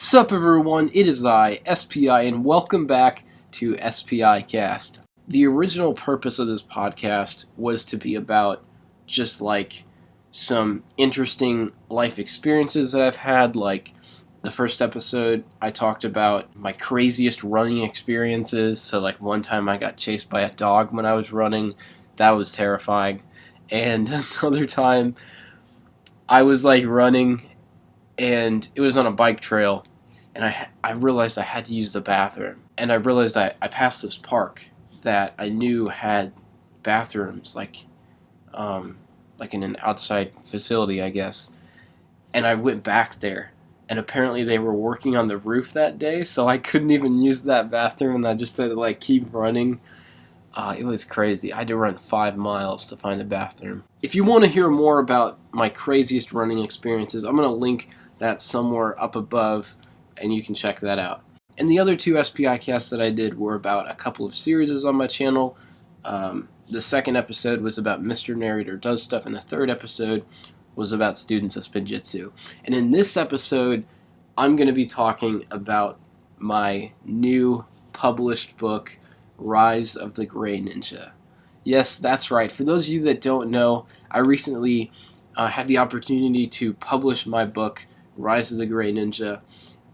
Sup everyone, it is I, SPI, and welcome back to SPIcast. The original purpose of this podcast was to be about just like some interesting life experiences that I've had. Like the first episode, I talked about my craziest running experiences. So like one time I got chased by a dog when I was running. That was terrifying. And another time I was like running and it was on a bike trail, and I realized I had to use the bathroom, and I realized I passed this park that I knew had bathrooms, like in an outside facility, I guess, and I went back there, and apparently they were working on the roof that day, so I couldn't even use that bathroom, and I just had to like keep running. It was crazy. I had to run 5 miles to find a bathroom. If you want to hear more about my craziest running experiences, I'm going to link that somewhere up above, and you can check that out. And the other two SPI casts that I did were about a couple of series on my channel. The second episode was about Mr. Narrator Does Stuff, and the third episode was about students of Spinjitzu. And in this episode, I'm going to be talking about my new published book, Rise of the Gray Ninja. Yes, that's right. For those of you that don't know, I recently had the opportunity to publish my book, Rise of the Gray Ninja,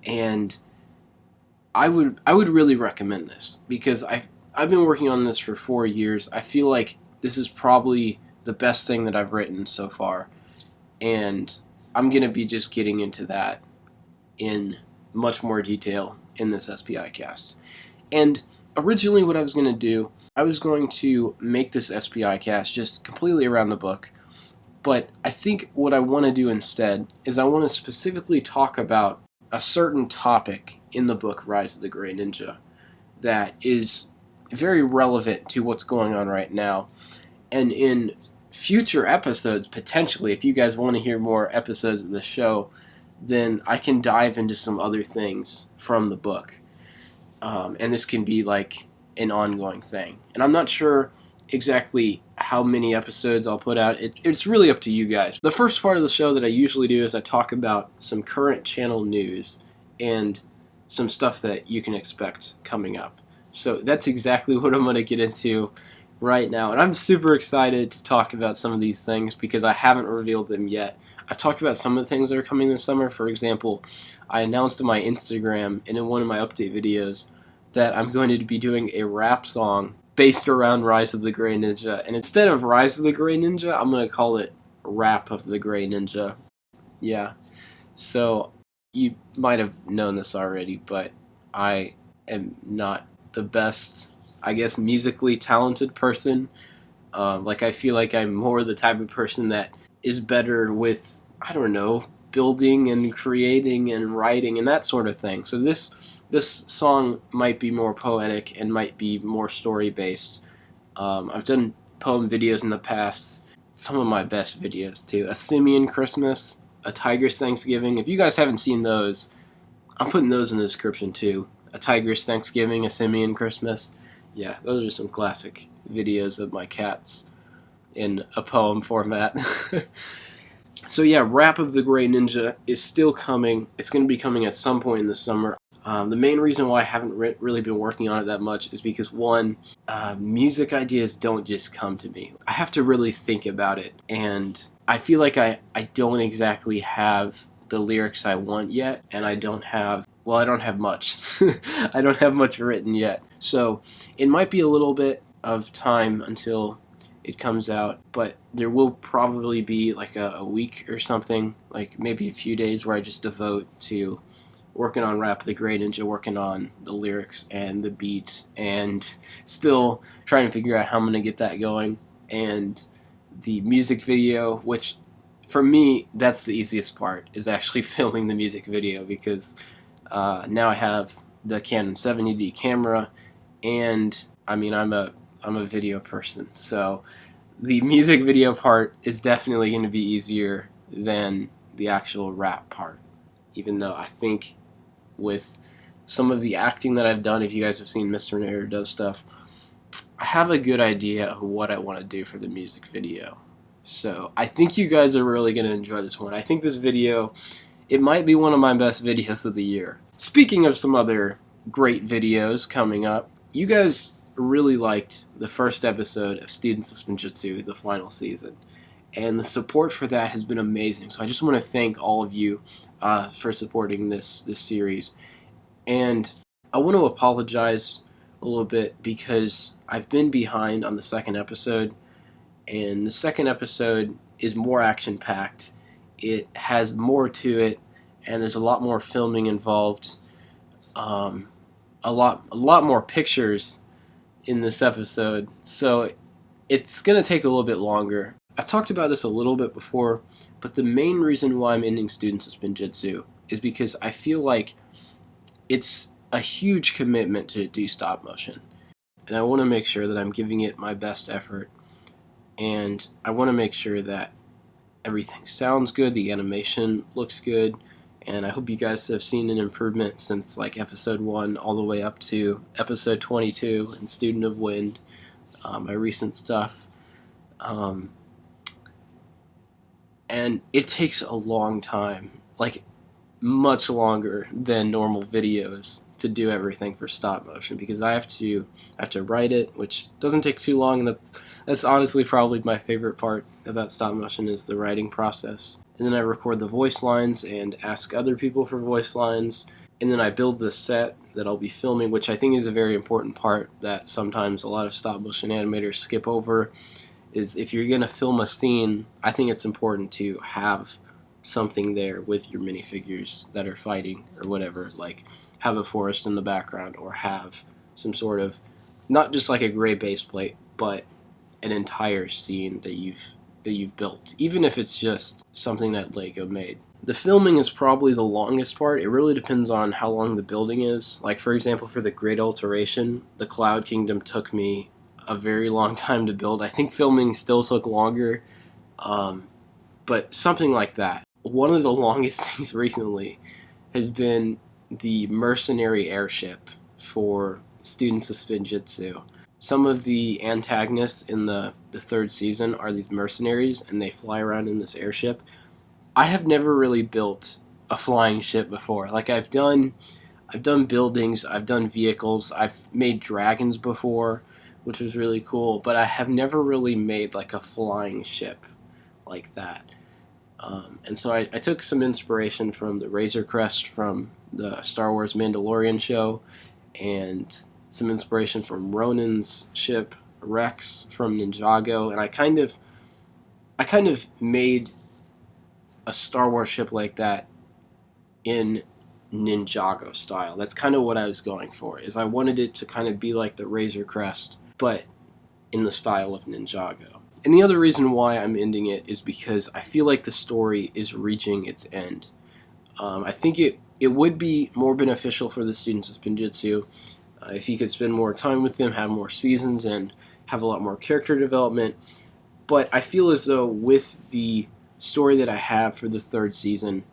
and I would really recommend this because I've been working on this for 4 years. I feel like this is probably the best thing that I've written so far, and I'm going to be just getting into that in much more detail in this SPI cast. And originally what I was going to do, I was going to make this SPI cast just completely around the book, but I think what I want to do instead is I want to specifically talk about a certain topic in the book Rise of the Gray Ninja that is very relevant to what's going on right now. And in future episodes, potentially, if you guys want to hear more episodes of the show, then I can dive into some other things from the book. And this can be like an ongoing thing. And I'm not sure exactly how many episodes I'll put out. It's really up to you guys. The first part of the show that I usually do is I talk about some current channel news and some stuff that you can expect coming up. So that's exactly what I'm going to get into right now. And I'm super excited to talk about some of these things because I haven't revealed them yet. I've talked about some of the things that are coming this summer. For example, I announced on my Instagram and in one of my update videos that I'm going to be doing a rap song based around Rise of the Gray Ninja. And instead of Rise of the Gray Ninja, I'm going to call it Rap of the Gray Ninja. Yeah. So you might have known this already, but I am not the best, I guess, musically talented person. I feel like I'm more the type of person that is better with, I don't know, building and creating and writing and that sort of thing. So this song might be more poetic and might be more story-based. I've done poem videos in the past, some of my best videos too. A Simian Christmas, A Tiger's Thanksgiving. If you guys haven't seen those, I'm putting those in the description too. A Tiger's Thanksgiving, A Simian Christmas. Yeah, those are some classic videos of my cats in a poem format. So yeah, Rap of the Gray Ninja is still coming. It's going to be coming at some point in the summer. The main reason why I haven't really been working on it that much is because, one, music ideas don't just come to me. I have to really think about it, and I feel like I don't exactly have the lyrics I want yet, and I don't have much. I don't have much written yet. So it might be a little bit of time until it comes out, but there will probably be like a week or something, like maybe a few days where I just devote to working on Rap of the Gray Ninja, working on the lyrics and the beat, and still trying to figure out how I'm going to get that going. And the music video, which for me, that's the easiest part, is actually filming the music video because now I have the Canon 70D camera, and I mean, I'm a video person, so the music video part is definitely going to be easier than the actual rap part, even though I think with some of the acting that I've done, if you guys have seen Mr. Narrator Does Stuff, I have a good idea of what I want to do for the music video. So I think you guys are really going to enjoy this one. I think this video it might be one of my best videos of the year. Speaking of some other great videos coming up, you guys really liked the first episode of Students of Spinjitzu, the final season, and the support for that has been amazing. So I just want to thank all of you for supporting this series, and I want to apologize a little bit because I've been behind on the second episode, and the second episode is more action-packed. It has more to it, and there's a lot more filming involved. A lot more pictures in this episode, so it's gonna take a little bit longer. I've talked about this a little bit before, but the main reason why I'm ending Students of Spinjitzu is because I feel like it's a huge commitment to do stop motion, and I want to make sure that I'm giving it my best effort, and I want to make sure that everything sounds good, the animation looks good, and I hope you guys have seen an improvement since like episode 1 all the way up to episode 22 and Student of Wind, my recent stuff. And it takes a long time, like much longer than normal videos, to do everything for stop motion, because I have to write it, which doesn't take too long, and that's honestly probably my favorite part about stop motion, is the writing process. And then I record the voice lines and ask other people for voice lines, and then I build the set that I'll be filming, which I think is a very important part that sometimes a lot of stop motion animators skip over, is if you're going to film a scene, I think it's important to have something there with your minifigures that are fighting or whatever, like have a forest in the background, or have some sort of, not just like a gray base plate, but an entire scene that you've built, even if it's just something that Lego made. The filming is probably the longest part. It really depends on how long the building is. Like, for example, for the Great Alteration, the Cloud Kingdom took me a very long time to build. I think filming still took longer, but something like that. One of the longest things recently has been the mercenary airship for Students of Spinjitzu. Some of the antagonists in the third season are these mercenaries, and they fly around in this airship. I have never really built a flying ship before. Like, I've done buildings, I've done vehicles, I've made dragons before, which was really cool, but I have never really made like a flying ship like that. And so I took some inspiration from the Razor Crest from the Star Wars Mandalorian show, and some inspiration from Ronan's ship, Rex, from Ninjago, and I kind of made a Star Wars ship like that in Ninjago style. That's kind of what I was going for, is I wanted it to kind of be like the Razor Crest, but in the style of Ninjago. And the other reason why I'm ending it is because I feel like the story is reaching its end. I think it would be more beneficial for the Students of Spinjitzu if you could spend more time with them, have more seasons, and have a lot more character development. But I feel as though with the story that I have for the third season,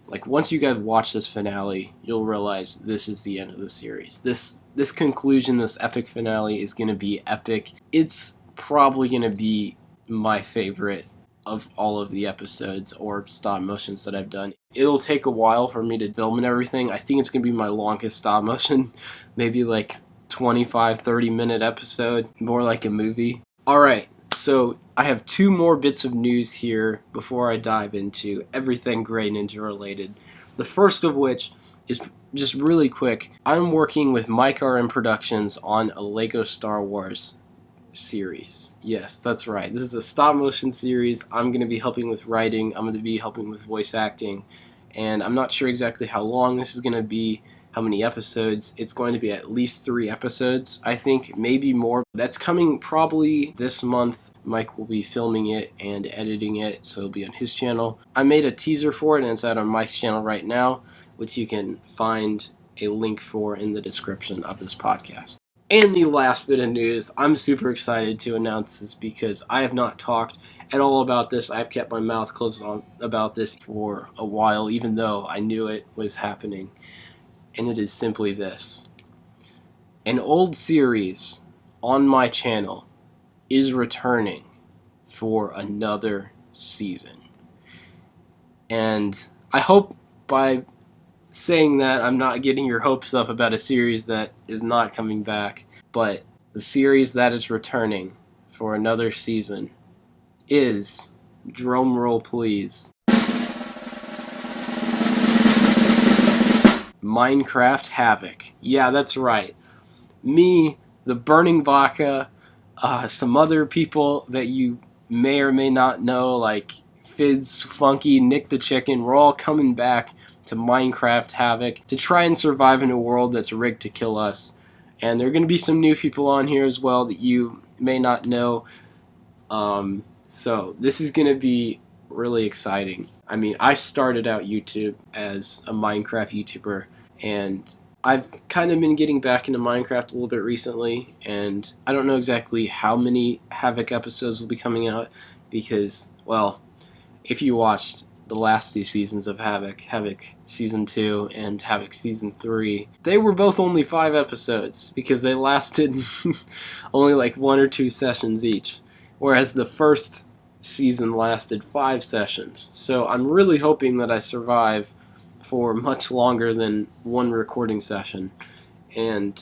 like, once you guys watch this finale, you'll realize this is the end of the series. This conclusion, this epic finale, is going to be epic. It's probably going to be my favorite of all of the episodes or stop motions that I've done. It'll take a while for me to film and everything. I think it's going to be my longest stop motion, maybe like 25-30 minute episode, more like a movie. Alright, so I have 2 more bits of news here before I dive into everything Grey Ninja related. The first of which is just really quick. I'm working with MikeRMProductions on a Lego Star Wars series. Yes, that's right. This is a stop motion series. I'm going to be helping with writing. I'm going to be helping with voice acting. And I'm not sure exactly how long this is going to be, how many episodes. It's going to be at least 3 episodes, I think, maybe more. That's coming probably this month. Mike will be filming it and editing it, so it'll be on his channel. I made a teaser for it, and it's out on Mike's channel right now, which you can find a link for in the description of this podcast. And the last bit of news, I'm super excited to announce this because I have not talked at all about this. I've kept my mouth closed on about this for a while, even though I knew it was happening. And it is simply this. An old series on my channel is returning for another season. And I hope by saying that, I'm not getting your hopes up about a series that is not coming back, but the series that is returning for another season is, drumroll please, Minecraft Havoc. Yeah, that's right. Me, the Burning Vodka, some other people that you may or may not know, like Fizz, Funky, Nick the Chicken, we're all coming back to Minecraft Havoc to try and survive in a world that's rigged to kill us. And there are going to be some new people on here as well that you may not know. So this is going to be really exciting. I mean, I started out YouTube as a Minecraft YouTuber, and I've kind of been getting back into Minecraft a little bit recently, and I don't know exactly how many Havoc episodes will be coming out because, well, if you watched the last 2 seasons of Havoc, Havoc Season 2 and Havoc Season 3, they were both only 5 episodes because they lasted only like 1 or 2 sessions each, whereas the first season lasted 5 sessions. So I'm really hoping that I survive for much longer than 1 recording session. And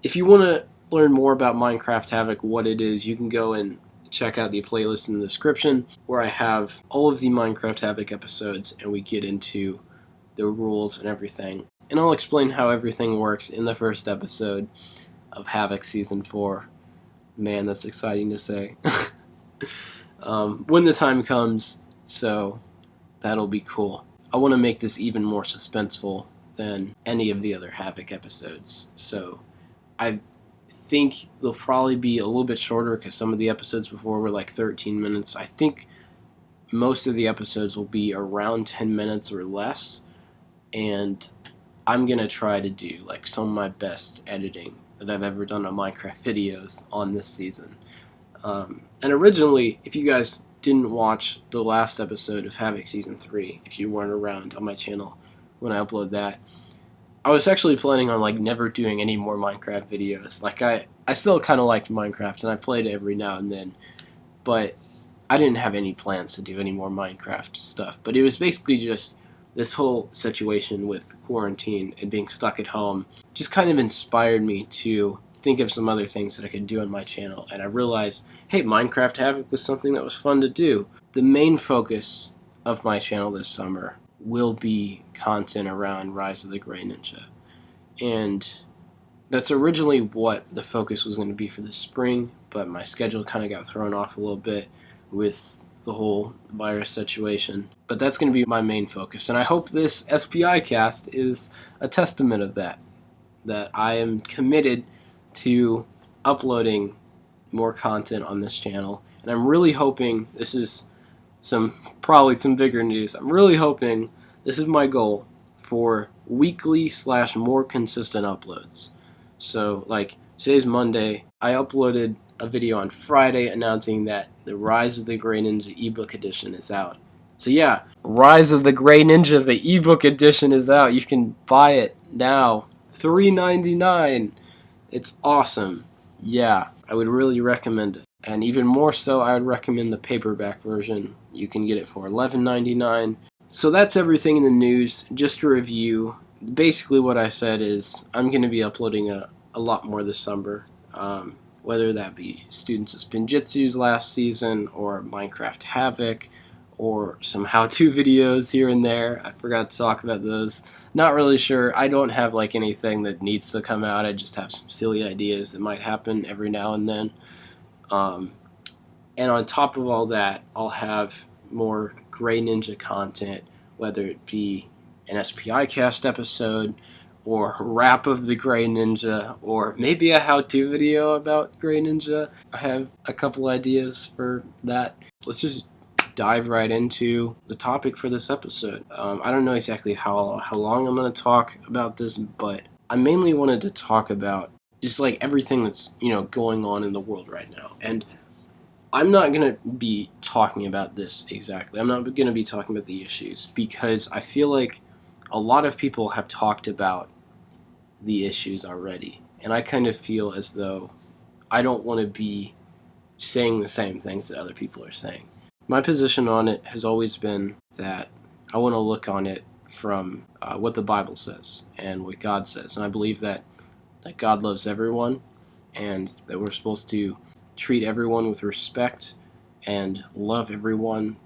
if you want to learn more about Minecraft Havoc, what it is, you can go and check out the playlist in the description where I have all of the Minecraft Havoc episodes and we get into the rules and everything. And I'll explain how everything works in the first episode of Havoc Season 4. Man, that's exciting to say. When the time comes, so that'll be cool. I want to make this even more suspenseful than any of the other Havoc episodes, so I think they'll probably be a little bit shorter because some of the episodes before were like 13 minutes. I think most of the episodes will be around 10 minutes or less, and I'm going to try to do like some of my best editing that I've ever done on Minecraft videos on this season. And originally, if you guys didn't watch the last episode of Havoc Season 3, if you weren't around on my channel when I upload that, I was actually planning on like never doing any more Minecraft videos. Like I still kind of liked Minecraft and I played it every now and then, but I didn't have any plans to do any more Minecraft stuff. But it was basically just this whole situation with quarantine and being stuck at home just kind of inspired me to think of some other things that I could do on my channel, and I realized, hey, Minecraft Havoc was something that was fun to do. The main focus of my channel this summer will be content around Rise of the Grey Ninja, and that's originally what the focus was going to be for the spring, but my schedule kind of got thrown off a little bit with the whole virus situation. But that's going to be my main focus, and I hope this SPIcast is a testament of that I am committed to uploading more content on this channel, and I'm really hoping this is probably some bigger news. I'm really hoping this is my goal for weekly / more consistent uploads. So like today's Monday, I uploaded a video on Friday announcing that the Rise of the Grey Ninja ebook edition is out. So yeah, Rise of the Grey Ninja, the ebook edition is out. You can buy it now, $3.99. It's awesome. Yeah, I would really recommend it. And even more so, I would recommend the paperback version. You can get it for $11.99. So that's everything in the news. Just to review, basically what I said is I'm going to be uploading a lot more this summer. Whether that be Students of Spinjitzu's last season, or Minecraft Havoc, or some how-to videos here and there. I forgot to talk about those. Not really sure. I don't have like anything that needs to come out. I just have some silly ideas that might happen every now and then. And on top of all that, I'll have more Grey Ninja content, whether it be an SPIcast episode, or Rap of the Grey Ninja, or maybe a how-to video about Grey Ninja. I have a couple ideas for that. Let's just dive right into the topic for this episode. I don't know exactly how long I'm going to talk about this, but I mainly wanted to talk about just like everything that's, going on in the world right now. And I'm not going to be talking about this exactly. I'm not going to be talking about the issues because I feel like a lot of people have talked about the issues already. And I kind of feel as though I don't want to be saying the same things that other people are saying. My position on it has always been that I want to look on it from what the Bible says and what God says. And I believe that God loves everyone, and that we're supposed to treat everyone with respect and love everyone.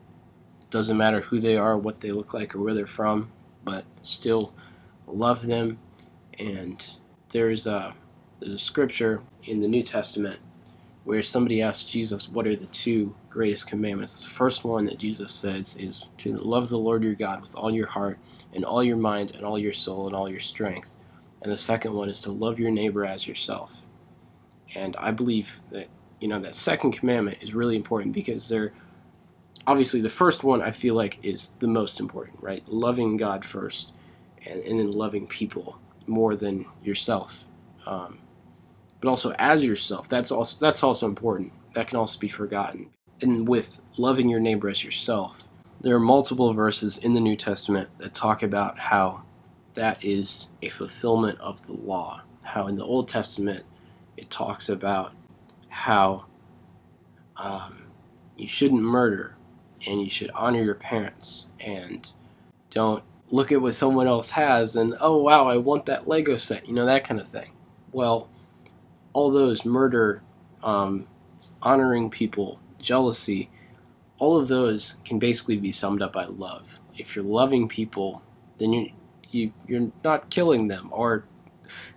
Doesn't matter who they are, what they look like, or where they're from, but still love them. And there's a scripture in the New Testament where somebody asks Jesus, what are the two greatest commandments? The first one that Jesus says is to love the Lord your God with all your heart and all your mind and all your soul and all your strength. And the second one is to love your neighbor as yourself. And I believe that, that second commandment is really important, because obviously the first one I feel like is the most important, right? Loving God first, and then loving people more than yourself. But also as yourself, that's also important. That can also be forgotten. And with loving your neighbor as yourself, there are multiple verses in the New Testament that talk about how that is a fulfillment of the law. How in the Old Testament it talks about how you shouldn't murder, and you should honor your parents, and don't look at what someone else has and, oh wow, I want that Lego set, that kind of thing. Well, all those murder, honoring people, jealousy, all of those can basically be summed up by love. If you're loving people, then you're not killing them, or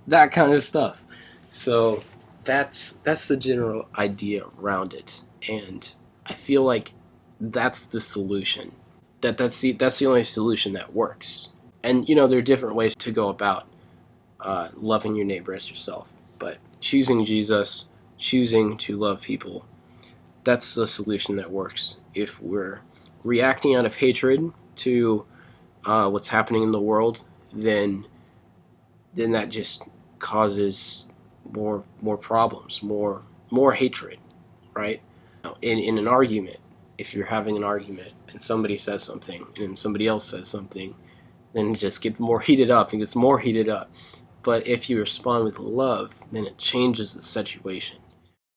that kind of stuff. So that's the general idea around it, and I feel like that's the solution. That's the only solution that works. And there are different ways to go about loving your neighbor as yourself, but choosing Jesus, choosing to love people, that's the solution that works. If we're reacting out of hatred to what's happening in the world, then that just causes more problems, more hatred, right? In an argument, if you're having an argument and somebody says something and somebody else says something, then it just gets more heated up. It gets more heated up. But if you respond with love, then it changes the situation.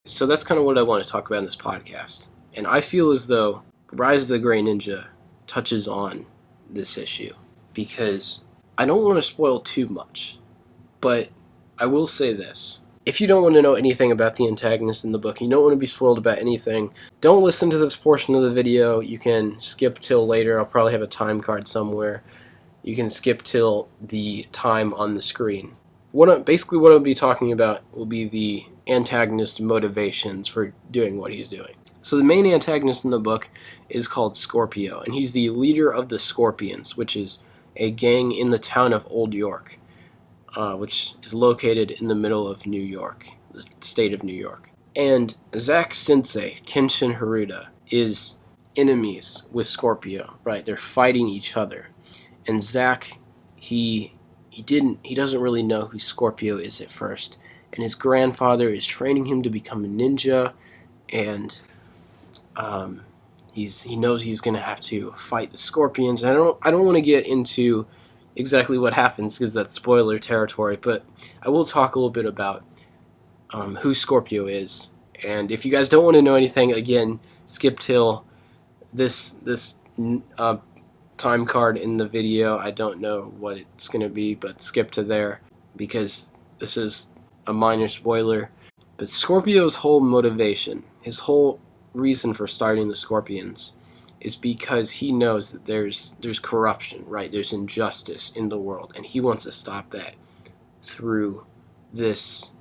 So that's kind of what I want to talk about in this podcast. And I feel as though Rise of the Grey Ninja touches on this issue, because I don't want to spoil too much, but I will say this. If you don't want to know anything about the antagonist in the book, you don't want to be spoiled about anything, don't listen to this portion of the video. You can skip till later. I'll probably have a time card somewhere. You can skip till the time on the screen. Basically what I'll be talking about will be the antagonist's motivations for doing what he's doing. So the main antagonist in the book is called Scorpio, and he's the leader of the Scorpions, which is a gang in the town of Old York, which is located in the middle of New York, the state of New York. And Zack's sensei, Kenshin Haruda, is enemies with Scorpio, right? They're fighting each other. And Zack, he doesn't really know who Scorpio is at first. And his grandfather is training him to become a ninja, and he knows he's going to have to fight the Scorpions. And I don't want to get into exactly what happens, because that's spoiler territory, but I will talk a little bit about who Scorpio is. And if you guys don't want to know anything, again, skip till this time card in the video. I don't know what it's going to be, but skip to there, because this is a minor spoiler. But Scorpio's whole motivation, his whole reason for starting the Scorpions, is because he knows that there's corruption, right? There's injustice in the world, and he wants to stop that through this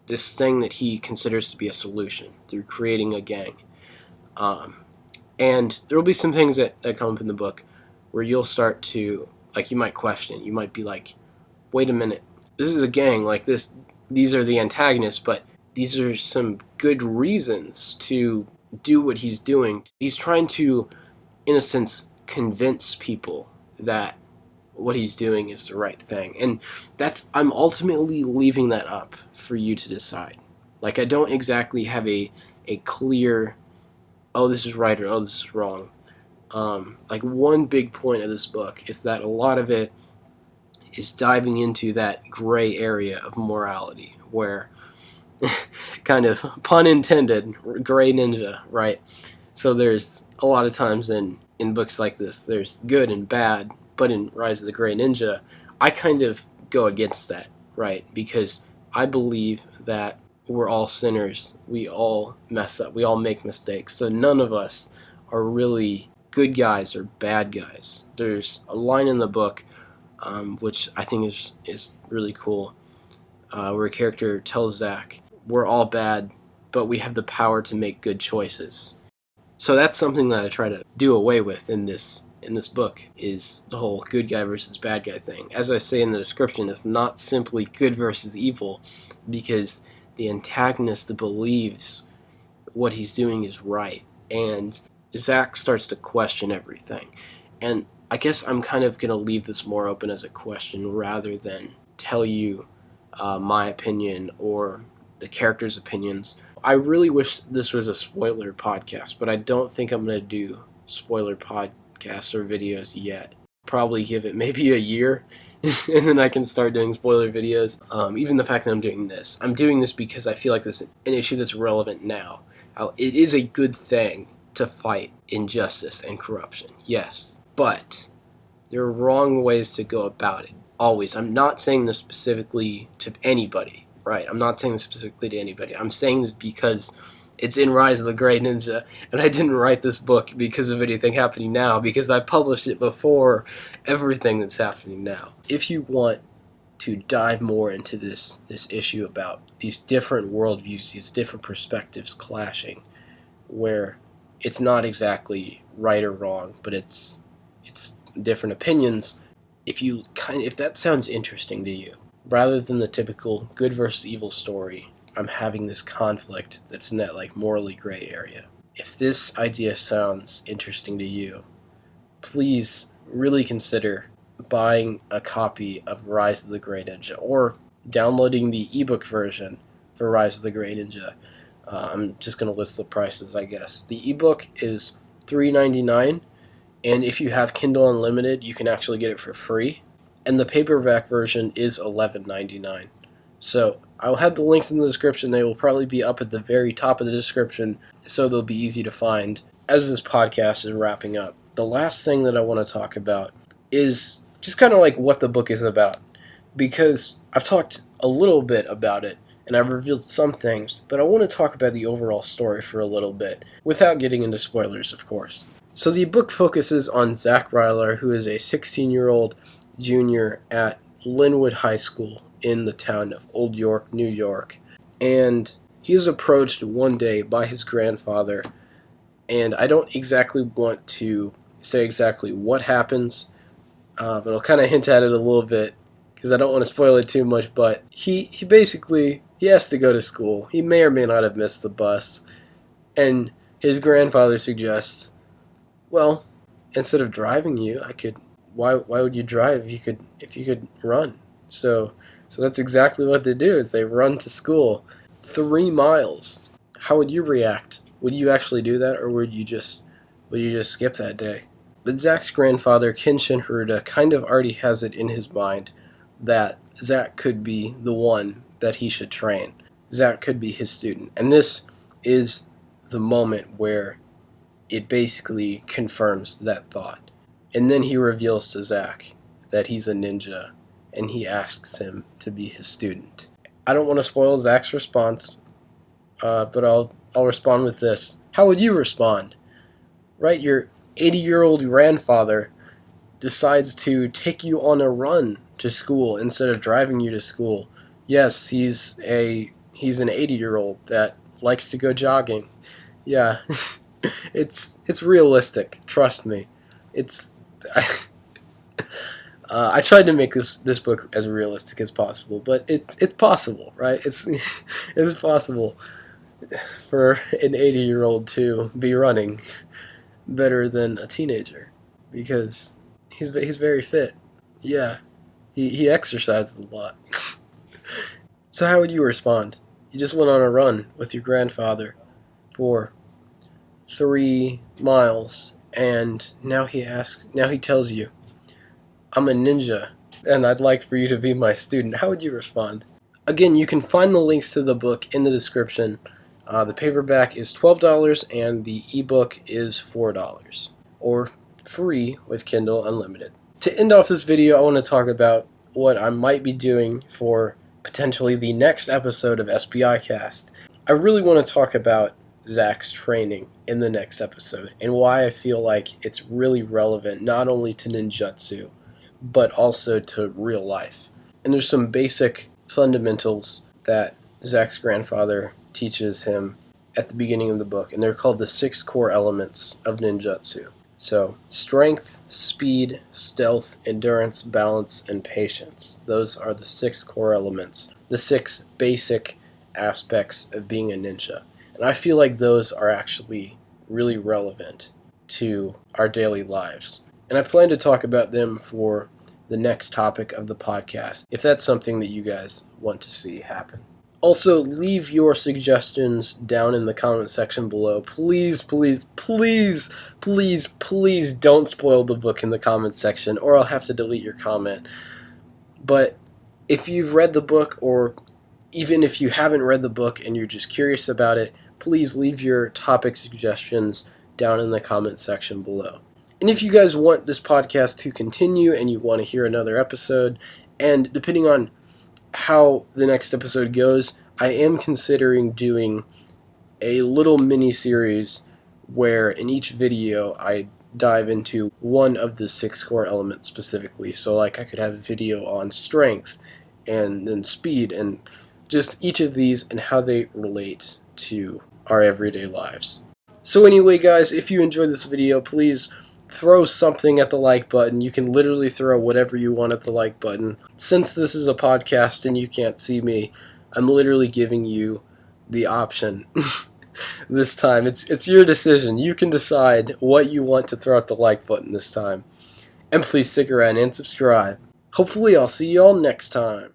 thing that he considers to be a solution, through creating a gang. And there will be some things that come up in the book where you'll start to, like, you might question, you might be like, wait a minute, this is a gang, like these are the antagonists, but these are some good reasons to do what he's doing. He's trying to, in a sense, convince people that what he's doing is the right thing. And I'm ultimately leaving that up for you to decide. Like, I don't exactly have a clear, oh, this is right, or oh, this is wrong. Like, one big point of this book is that a lot of it is diving into that gray area of morality, where, kind of pun intended, gray ninja, right? So there's a lot of times in books like this, there's good and bad, But in Rise of the Gray Ninja, I kind of go against that, right? Because I believe that we're all sinners. We all mess up. We all make mistakes. So none of us are really good guys or bad guys. There's a line in the book, which I think is really cool, where a character tells Zack, we're all bad, but we have the power to make good choices. So that's something that I try to do away with in this book, is the whole good guy versus bad guy thing. As I say in the description, it's not simply good versus evil, because the antagonist believes what he's doing is right, and Zack starts to question everything. And I guess I'm kind of going to leave this more open as a question rather than tell you my opinion or the characters' opinions. I really wish this was a spoiler podcast, but I don't think I'm going to do spoiler podcasts or videos yet. Probably give it maybe a year, and then I can start doing spoiler videos. Even the fact that I'm doing this because I feel like this is an issue that's relevant now. It is a good thing to fight injustice and corruption, yes, but there are wrong ways to go about it. Always. I'm not saying this specifically to anybody, right? I'm not saying this specifically to anybody. I'm saying this because it's in Rise of the Gray Ninja, and I didn't write this book because of anything happening now, because I published it before everything that's happening now. If you want to dive more into this issue about these different worldviews, these different perspectives clashing, where it's not exactly right or wrong, but it's different opinions. If that sounds interesting to you, rather than the typical good versus evil story, I'm having this conflict that's in that like morally gray area. If this idea sounds interesting to you, please really consider buying a copy of Rise of the Gray Ninja or downloading the ebook version for Rise of the Gray Ninja. I'm just going to list the prices, I guess. The ebook is $3.99, and if you have Kindle Unlimited, you can actually get it for free. And the paperback version is $11.99. So I'll have the links in the description. They will probably be up at the very top of the description, so they'll be easy to find as this podcast is wrapping up. The last thing that I want to talk about is just kind of like what the book is about, because I've talked a little bit about it, and I've revealed some things, but I want to talk about the overall story for a little bit, without getting into spoilers, of course. So the book focuses on Zack Ryler, who is a 16-year-old junior at Linwood High School in the town of Old York, New York. And he is approached one day by his grandfather, and I don't exactly want to say exactly what happens, but I'll kind of hint at it a little bit, because I don't want to spoil it too much, but he has to go to school. He may or may not have missed the bus, and his grandfather suggests, well, instead of driving you, why would you drive if you could run? So that's exactly what they do, is they run to school 3 miles. How would you react? Would you actually do that, or would you just skip that day? But Zack's grandfather, Ken Shinharuda, kind of already has it in his mind that Zack could be the one that he should train. Zack could be his student. And this is the moment where it basically confirms that thought. And then he reveals to Zack that he's a ninja, and he asks him to be his student. I don't want to spoil Zack's response, but I'll respond with this. How would you respond? Right, your 80-year-old grandfather decides to take you on a run to school instead of driving you to school. Yes, he's an 80-year-old that likes to go jogging. Yeah, it's realistic. Trust me. I tried to make this book as realistic as possible, but it's possible, right? It's possible for an 80-year-old to be running better than a teenager, because he's very fit. Yeah, he exercises a lot. So how would you respond? You just went on a run with your grandfather for 3 miles, and now he tells you, I'm a ninja, and I'd like for you to be my student. How would you respond? Again, you can find the links to the book in the description. The paperback is $12, and the ebook is $4, or free with Kindle Unlimited. To end off this video, I want to talk about what I might be doing for potentially the next episode of SPICast. I really want to talk about Zach's training in the next episode and why I feel like it's really relevant not only to ninjutsu but also to real life. And there's some basic fundamentals that Zach's grandfather teaches him at the beginning of the book, and they're called the 6 core elements of ninjutsu. So, strength, speed, stealth, endurance, balance, and patience. Those are the 6 core elements, the 6 basic aspects of being a ninja. And I feel like those are actually really relevant to our daily lives. And I plan to talk about them for the next topic of the podcast, if that's something that you guys want to see happen. Also, leave your suggestions down in the comment section below. Please, please, please, please, please don't spoil the book in the comment section, or I'll have to delete your comment. But if you've read the book, or even if you haven't read the book and you're just curious about it, please leave your topic suggestions down in the comment section below. And if you guys want this podcast to continue and you want to hear another episode, and depending on how the next episode goes, I am considering doing a little mini-series where in each video I dive into one of the 6 core elements specifically. So like I could have a video on strength and then speed and just each of these and how they relate to our everyday lives. So anyway guys, if you enjoyed this video, please throw something at the like button. You can literally throw whatever you want at the like button. Since this is a podcast and you can't see me, I'm literally giving you the option this time. It's your decision. You can decide what you want to throw at the like button this time. And please stick around and subscribe. Hopefully I'll see you all next time.